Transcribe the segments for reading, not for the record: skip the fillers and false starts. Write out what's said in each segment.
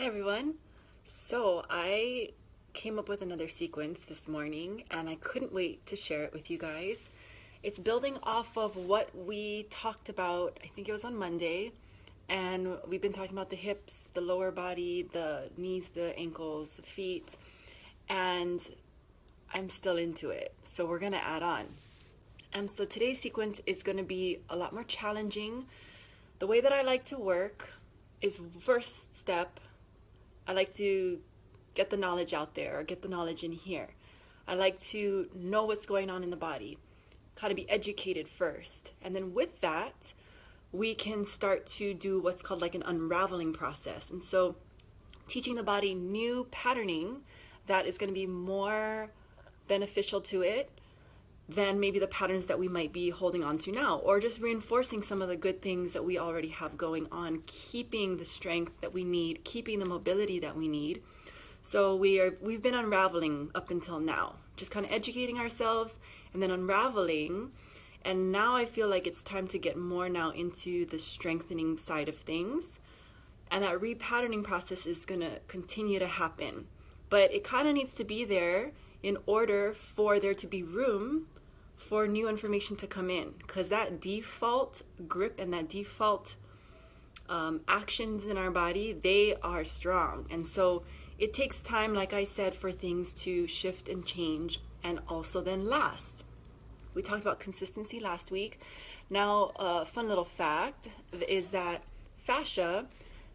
everyone. So I came up with another sequence this morning and I couldn't wait to share it with you guys. It's building off of what we talked about, I think it was on Monday, and we've been talking about the hips, the lower body, the knees, the ankles, the feet, and I'm still into it. So we're gonna add on. And so today's sequence is gonna be a lot more challenging. The way that I like to work is first step, I like to get the knowledge out there or get the knowledge in here. I like to know what's going on in the body, kind of be educated first. And then with that, we can start to do what's called like an unraveling process. And so teaching the body new patterning that is going to be more beneficial to it than maybe the patterns that we might be holding on to now, or just reinforcing some of the good things that we already have going on, keeping the strength that we need, keeping the mobility that we need. So we've been unraveling up until now, just kind of educating ourselves and then unraveling. And now I feel like it's time to get more now into the strengthening side of things. And that repatterning process is going to continue to happen. But it kind of needs to be there in order for there to be room for new information to come in, because that default grip and that default actions in our body, they are strong. And so it takes time, like I said, for things to shift and change and also then last. We talked about consistency last week. Now, a fun little fact is that fascia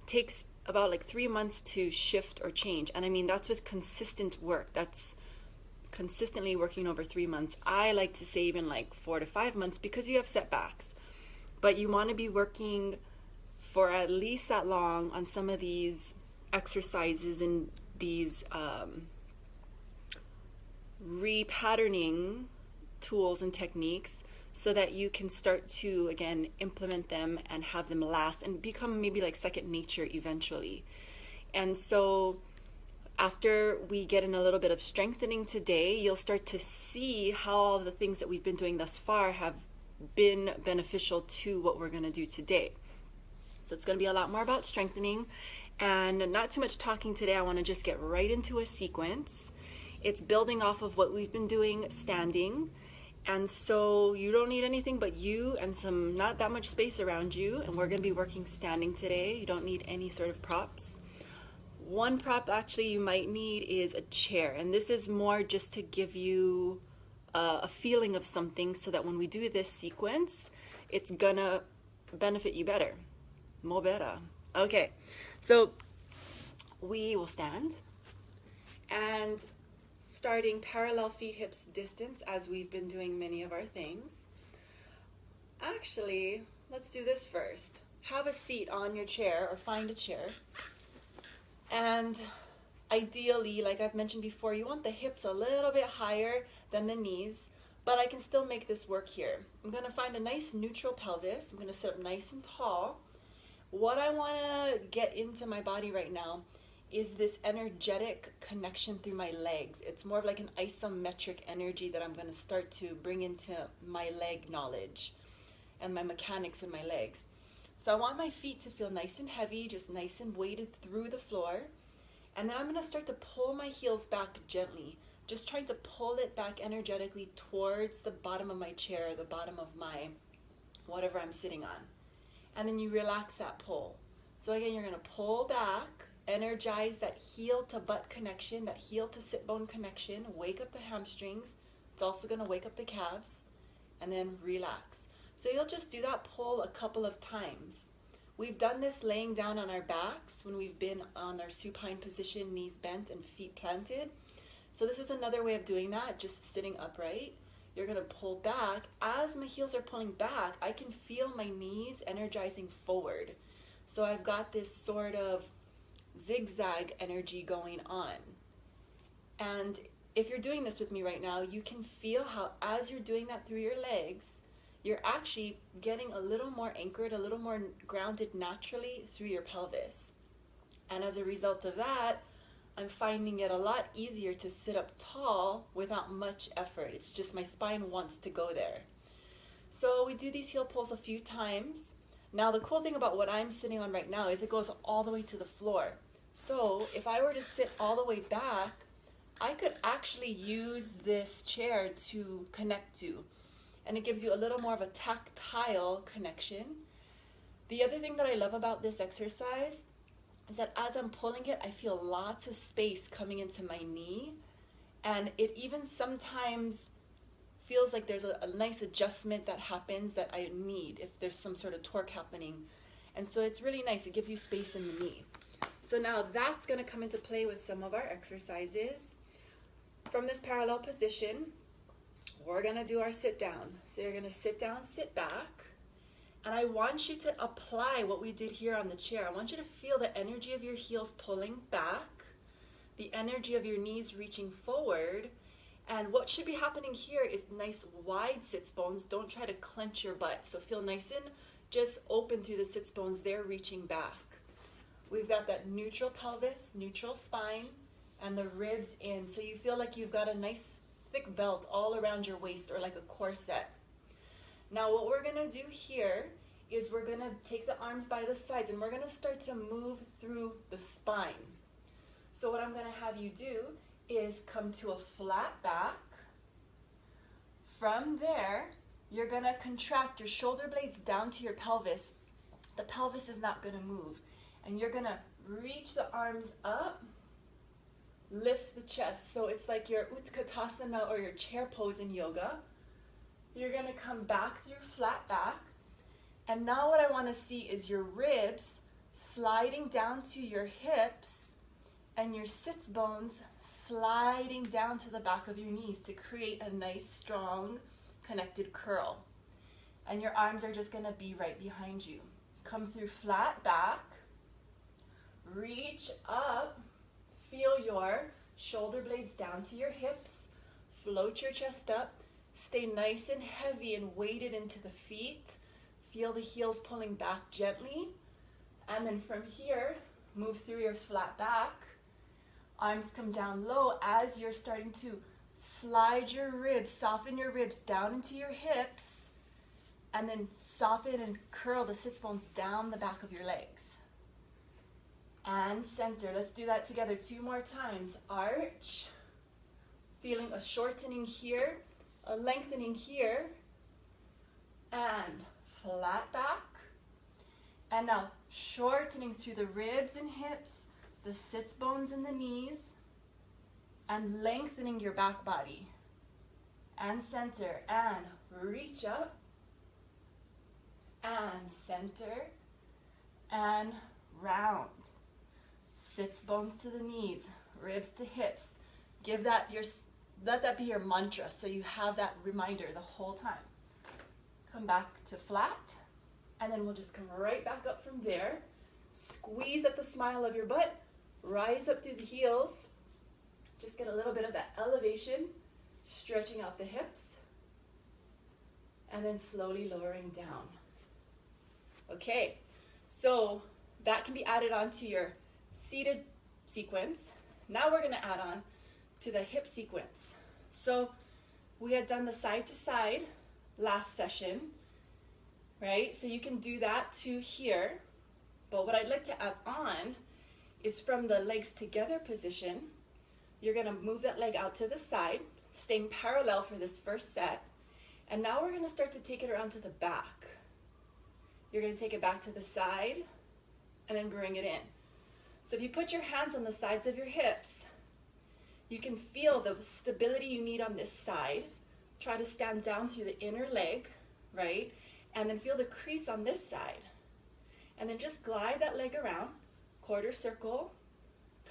takes about like 3 months to shift or change. And I mean, that's with consistent work. That's consistently working over 3 months. I like to say even like 4 to 5 months because you have setbacks. But you want to be working for at least that long on some of these exercises and these repatterning tools and techniques so that you can start to, again, implement them and have them last and become maybe like second nature eventually. And so after we get in a little bit of strengthening today, you'll start to see how all the things that we've been doing thus far have been beneficial to what we're going to do today. So it's going to be a lot more about strengthening and not too much talking today. I want to just get right into a sequence. It's building off of what we've been doing standing. And so you don't need anything but you and some not that much space around you. And we're going to be working standing today. You don't need any sort of props. One prop actually you might need is a chair, and this is more just to give you a feeling of something so that when we do this sequence, it's gonna benefit you better, more better. Okay, so we will stand and starting parallel feet hips distance as we've been doing many of our things. Actually, let's do this first. Have a seat on your chair or find a chair. And ideally, like I've mentioned before, you want the hips a little bit higher than the knees, but I can still make this work here. I'm going to find a nice neutral pelvis. I'm going to sit up nice and tall. What I want to get into my body right now is this energetic connection through my legs. It's more of like an isometric energy that I'm going to start to bring into my leg knowledge and my mechanics in my legs. So I want my feet to feel nice and heavy, just nice and weighted through the floor. And then I'm going to start to pull my heels back gently, just trying to pull it back energetically towards the bottom of my chair, the bottom of my whatever I'm sitting on. And then you relax that pull. So again, you're going to pull back, energize that heel to butt connection, that heel to sit bone connection, wake up the hamstrings. It's also going to wake up the calves, and then relax. So you'll just do that pull a couple of times. We've done this laying down on our backs when we've been on our supine position, knees bent and feet planted. So this is another way of doing that, just sitting upright. You're going to pull back. As my heels are pulling back, I can feel my knees energizing forward. So I've got this sort of zigzag energy going on. And if you're doing this with me right now, you can feel how as you're doing that through your legs, you're actually getting a little more anchored, a little more grounded naturally through your pelvis. And as a result of that, I'm finding it a lot easier to sit up tall without much effort. It's just my spine wants to go there. So we do these heel pulls a few times. Now the cool thing about what I'm sitting on right now is it goes all the way to the floor. So if I were to sit all the way back, I could actually use this chair to connect to, and it gives you a little more of a tactile connection. The other thing that I love about this exercise is that as I'm pulling it, I feel lots of space coming into my knee, and it even sometimes feels like there's a nice adjustment that happens that I need if there's some sort of torque happening. And so it's really nice. It gives you space in the knee. So now that's going to come into play with some of our exercises. From this parallel position, we're going to do our sit down. So you're going to sit down, sit back, and I want you to apply what we did here on the chair. I want you to feel the energy of your heels pulling back, the energy of your knees reaching forward, and what should be happening here is nice wide sits bones. Don't try to clench your butt. So feel nice and just open through the sits bones there, reaching back. We've got that neutral pelvis, neutral spine, and the ribs in. So you feel like you've got a nice thick belt all around your waist, or like a corset. Now what we're gonna do here is we're gonna take the arms by the sides and we're gonna start to move through the spine. So what I'm gonna have you do is come to a flat back. From there, you're gonna contract your shoulder blades down to your pelvis. The pelvis is not gonna move. And you're gonna reach the arms up, lift the chest. So it's like your Utkatasana or your chair pose in yoga. You're gonna come back through flat back. And now what I wanna see is your ribs sliding down to your hips and your sits bones sliding down to the back of your knees to create a nice, strong, connected curl. And your arms are just gonna be right behind you. Come through flat back, reach up, feel your shoulder blades down to your hips, float your chest up, stay nice and heavy and weighted into the feet. Feel the heels pulling back gently. And then from here, move through your flat back. Arms come down low as you're starting to slide your ribs, soften your ribs down into your hips, and then soften and curl the sits bones down the back of your legs. And center. Let's do that together 2 more times. Arch. Feeling a shortening here, a lengthening here, and flat back. And now shortening through the ribs and hips, the sits bones and the knees, and lengthening your back body. And center, and reach up, and center, and round. Sits bones to the knees, ribs to hips. Let that be your mantra so you have that reminder the whole time. Come back to flat, and then we'll just come right back up from there. Squeeze at the smile of your butt, rise up through the heels. Just get a little bit of that elevation, stretching out the hips, and then slowly lowering down. Okay, so that can be added onto your seated sequence. Now we're gonna add on to the hip sequence. So we had done the side to side last session, right? So you can do that to here, but what I'd like to add on is from the legs together position, you're gonna move that leg out to the side, staying parallel for this first set, and now we're gonna start to take it around to the back. You're gonna take it back to the side, and then bring it in. So if you put your hands on the sides of your hips, you can feel the stability you need on this side. Try to stand down through the inner leg, right? And then feel the crease on this side. And then just glide that leg around, quarter circle,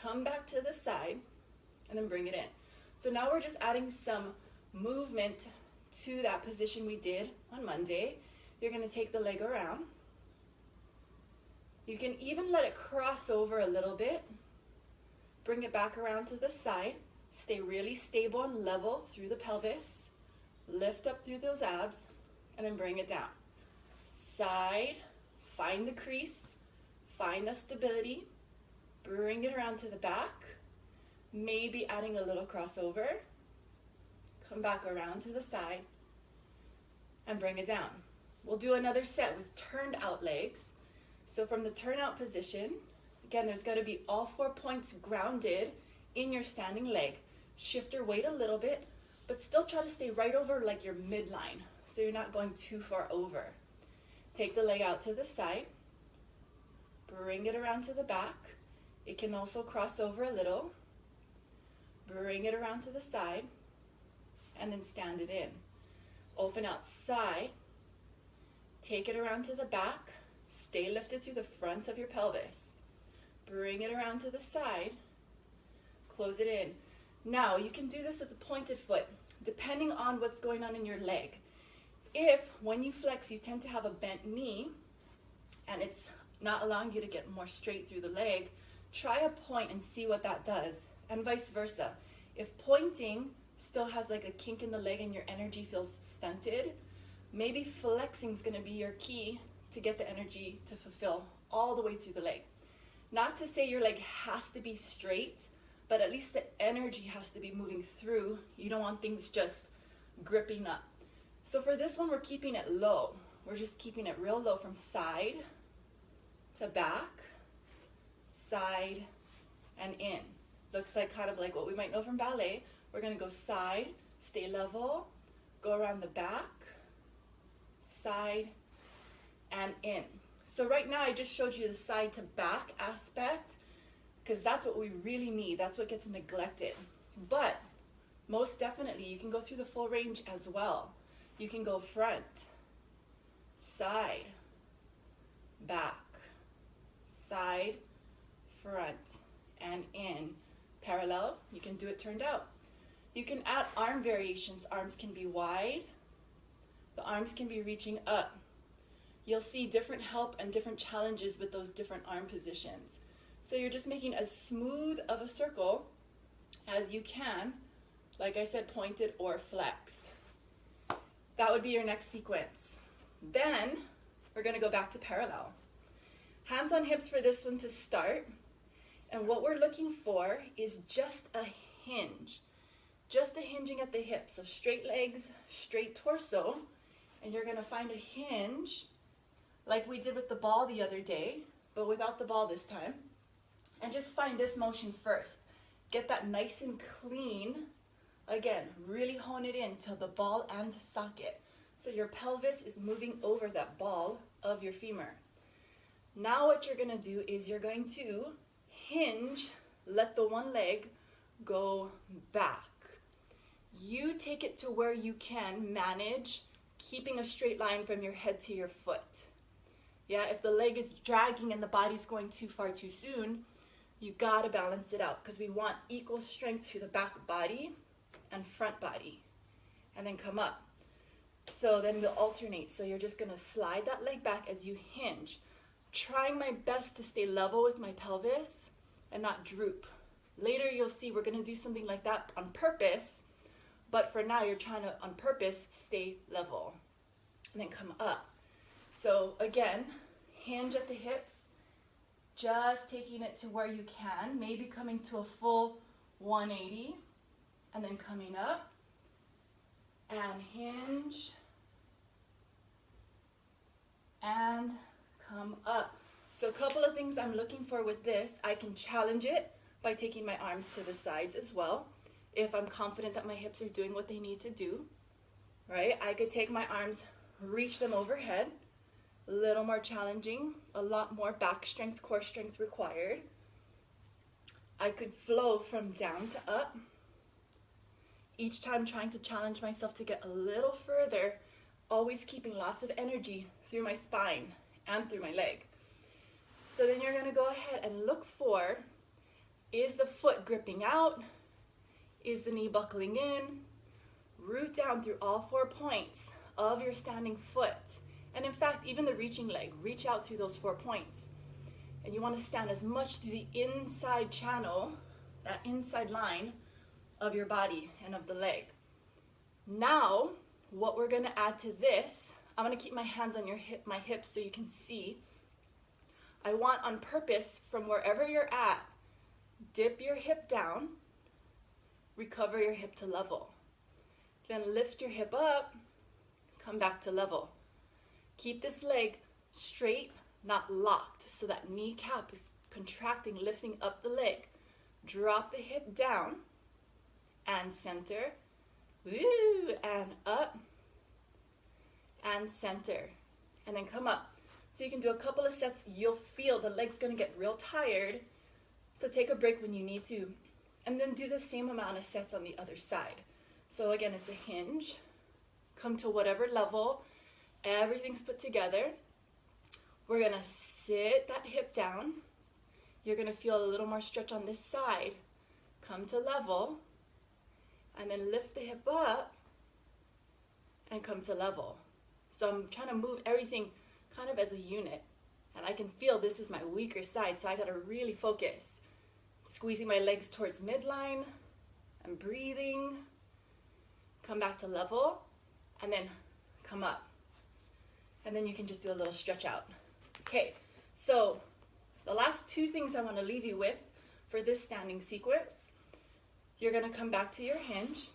come back to the side, and then bring it in. So now we're just adding some movement to that position we did on Monday. You're gonna take the leg around. You can even let it cross over a little bit. Bring it back around to the side. Stay really stable and level through the pelvis. Lift up through those abs, and then bring it down. Side, find the crease, find the stability, bring it around to the back, maybe adding a little crossover. Come back around to the side, and bring it down. We'll do another set with turned out legs. So from the turnout position, Again, there's got to be all 4 points grounded in your standing leg. Shift your weight a little bit, but still try to stay right over like your midline, so you're not going too far over. Take the leg out to the side, bring it around to the back. It can also cross over a little. Bring it around to the side, and then stand it in. Open out side, take it around to the back, stay lifted through the front of your pelvis. Bring it around to the side, close it in. Now, you can do this with a pointed foot, depending on what's going on in your leg. If, when you flex, you tend to have a bent knee, and it's not allowing you to get more straight through the leg, try a point and see what that does, and vice versa. If pointing still has like a kink in the leg and your energy feels stunted, maybe flexing is going to be your key to get the energy to fulfill all the way through the leg. Not to say your leg has to be straight, but at least the energy has to be moving through. You don't want things just gripping up. So for this one, we're keeping it low. We're just keeping it real low from side to back, side, and in. Looks like kind of like what we might know from ballet. We're going to go side, stay level, go around the back, side, and in. So right now I just showed you the side to back aspect because that's what we really need. That's what gets neglected. But most definitely you can go through the full range as well. You can go front, side, back, side, front, and in. Parallel, you can do it turned out. You can add arm variations. Arms can be wide. The arms can be reaching up. You'll see different help and different challenges with those different arm positions. So you're just making as smooth of a circle as you can, like I said, pointed or flexed. That would be your next sequence. Then we're going to go back to parallel. Hands on hips for this one to start. And what we're looking for is just a hinge. Just a hinging at the hips. So straight legs, straight torso. And you're going to find a hinge like we did with the ball the other day, but without the ball this time. And just find this motion first. Get that nice and clean. Again, really hone it in to the ball and the socket. So your pelvis is moving over that ball of your femur. Now what you're going to do is you're going to hinge, let the one leg go back. You take it to where you can manage keeping a straight line from your head to your foot. Yeah, if the leg is dragging and the body's going too far too soon, you gotta balance it out because we want equal strength through the back body and front body, and then come up. So then we'll alternate. So you're just gonna slide that leg back as you hinge, trying my best to stay level with my pelvis and not droop. Later you'll see we're gonna do something like that on purpose, but for now you're trying to, on purpose, stay level and then come up. So again, hinge at the hips, just taking it to where you can, maybe coming to a full 180 and then coming up and hinge and come up. So a couple of things I'm looking for with this. I can challenge it by taking my arms to the sides as well. If I'm confident that my hips are doing what they need to do, right? I could take my arms, reach them overhead, a little more challenging, a lot more back strength, core strength required. I could flow from down to up, each time trying to challenge myself to get a little further, always keeping lots of energy through my spine and through my leg. So then you're gonna go ahead and look for, is the foot gripping out? Is the knee buckling in? Root down through all 4 points of your standing foot. And in fact, even the reaching leg, reach out through those 4 points. And you want to stand as much through the inside channel, that inside line of your body and of the leg. Now, what we're going to add to this, I'm going to keep my hands on my hips so you can see. I want on purpose, from wherever you're at, dip your hip down, recover your hip to level. Then lift your hip up, come back to level. Keep this leg straight, not locked, so that kneecap is contracting, lifting up the leg. Drop the hip down and center. Woo, and up and center. And then come up. So you can do a couple of sets. You'll feel the leg's gonna get real tired. So take a break when you need to. And then do the same amount of sets on the other side. So again, it's a hinge. Come to whatever level. Everything's put together. We're gonna sit that hip down. You're gonna feel a little more stretch on this side. Come to level. And then lift the hip up and come to level. So I'm trying to move everything kind of as a unit. And I can feel this is my weaker side, so I gotta really focus. Squeezing my legs towards midline. I'm breathing. Come back to level. And then come up. And then you can just do a little stretch out. Okay, so the last two things I want to leave you with for this standing sequence, you're going to come back to your hinge.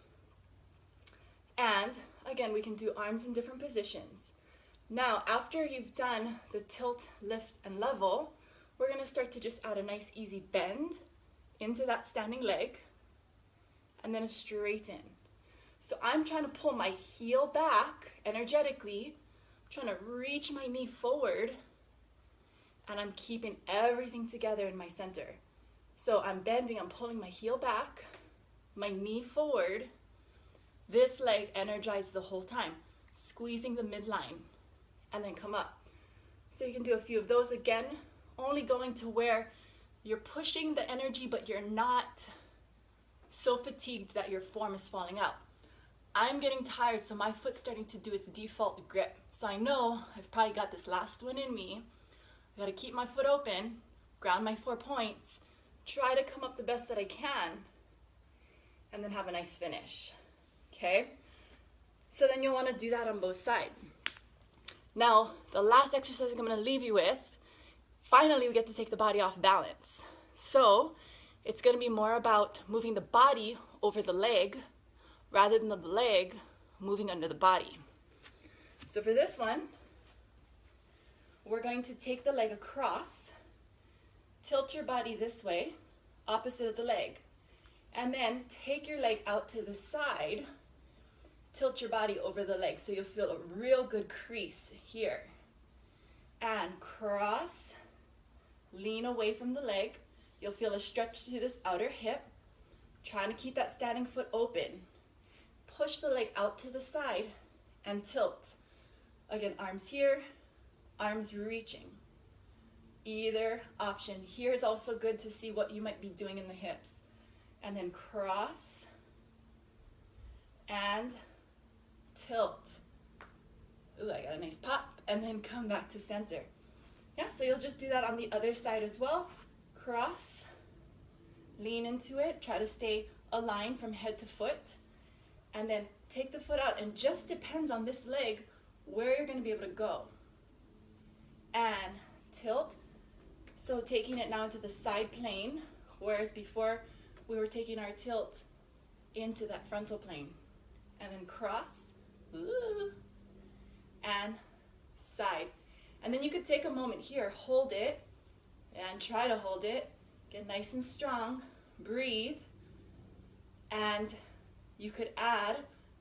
And again, we can do arms in different positions. Now, after you've done the tilt, lift, and level, we're going to start to just add a nice easy bend into that standing leg and then a straighten. So I'm trying to pull my heel back energetically, trying to reach my knee forward, and I'm keeping everything together in my center. So I'm bending, I'm pulling my heel back, my knee forward, this leg energized the whole time, squeezing the midline, and then come up. So you can do a few of those again, only going to where you're pushing the energy, but you're not so fatigued that your form is falling out. I'm getting tired, so my foot's starting to do its default grip. So I know I've probably got this last one in me. I gotta keep my foot open, ground my 4 points, try to come up the best that I can, and then have a nice finish, okay? So then you'll wanna do that on both sides. Now, the last exercise I'm gonna leave you with, finally we get to take the body off balance. So it's gonna be more about moving the body over the leg rather than the leg moving under the body. So for this one, we're going to take the leg across, tilt your body this way, opposite of the leg, and then take your leg out to the side, tilt your body over the leg so you'll feel a real good crease here. And cross, lean away from the leg. You'll feel a stretch through this outer hip, trying to keep that standing foot open. Push the leg out to the side and tilt. Again, arms here, arms reaching. Either option. Here is also good to see what you might be doing in the hips. And then cross and tilt. Ooh, I got a nice pop. And then come back to center. Yeah, so you'll just do that on the other side as well. Cross, lean into it, try to stay aligned from head to foot. And then take the foot out, and just depends on this leg where you're going to be able to go. And tilt. So taking it now into the side plane, whereas before we were taking our tilt into that frontal plane. And then cross, ooh, and side. And then you could take a moment here, hold it, and try to hold it. Get nice and strong, breathe, and you could add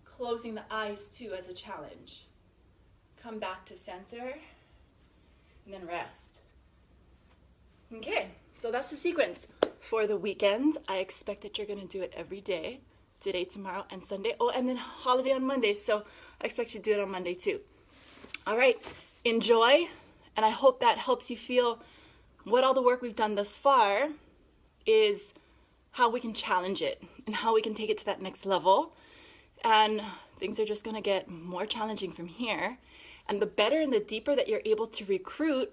closing the eyes too as a challenge. Come back to center, and then rest. Okay, so that's the sequence. For the weekend, I expect that you're gonna do it every day. Today, tomorrow, and Sunday. Oh, and then holiday on Monday, so I expect you to do it on Monday too. All right, enjoy, and I hope that helps you feel what all the work we've done thus far is how we can challenge it and how we can take it to that next level. And things are just gonna get more challenging from here. And the better and the deeper that you're able to recruit,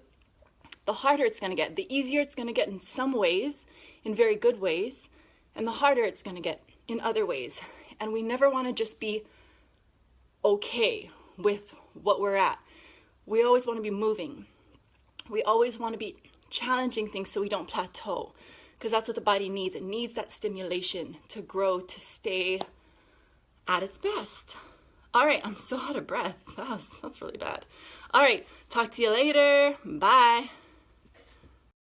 the harder it's gonna get. The easier it's gonna get in some ways, in very good ways, and the harder it's gonna get in other ways. And we never wanna just be okay with what we're at. We always wanna be moving. We always wanna be challenging things so we don't plateau, because that's what the body needs. It needs that stimulation to grow, to stay at its best. All right, I'm so out of breath. That's really bad. All right, talk to you later. Bye.